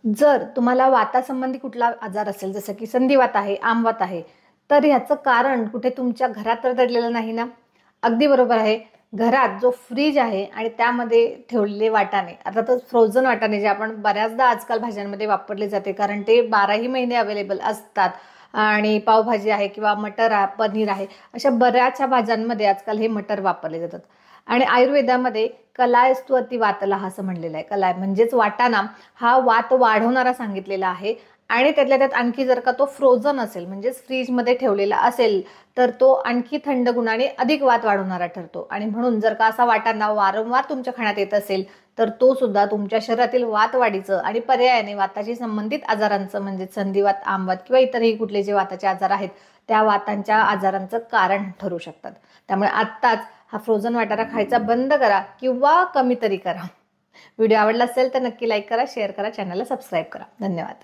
जर तुम्हाला वातासंबंधी कुठला आजार असेल, जसं की संधिवात आहे, आमवात आहे, तर ह्याचं कारण कुठे तुमच्या घरात तर दडलेलं नाही ना? अगदी बरोबर आहे. घरात जो फ्रीज आहे आणि त्यामध्ये ठेवलेले वाटाणे, अर्थातच फ्रोझन वाटाणे जे आपण बऱ्याचदा आजकाल भाज्यांमध्ये वापरले जाते, कारण ते 12ही महिने अवेलेबल असतात. आणि पावभाजी आहे किंवा मटर आहे, पनीर आहे, अशा बऱ्याचशा भाज्यांमध्ये आजकाल हे मटर वापरले जातात. आणि आयुर्वेदामध्ये कलायस्तु अति वातला असं म्हणलेलं आहे. कलाय म्हणजेच वाटाणा हा वात वाढवणारा सांगितलेला आहे. आणि त्यातल्या त्यात आणखी जर का तो फ्रोझन असेल, म्हणजेच फ्रीजमध्ये ठेवलेला असेल, तर तो आणखी थंड गुणाने अधिक वात वाढवणारा ठरतो. आणि म्हणून जर का असा वाटाणा वारंवार तुमच्या खाण्यात येत असेल, तर तो सुद्धा तुमच्या शरीरातील वात वाढीचं आणि पर्यायाने वाताशी संबंधित आजारांचं, म्हणजे संधिवात, आमवात किंवा इतरही कुठले जे वाताचे आजार आहेत, त्या वातांच्या आजारांचं कारण ठरू शकतात. त्यामुळे आत्ताच हा फ्रोझन वाटाणा खायचा बंद करा किंवा कमी तरी करा. व्हिडिओ आवडला असेल तर नक्की लाईक करा, शेअर करा, चॅनलला सबस्क्राईब करा. धन्यवाद.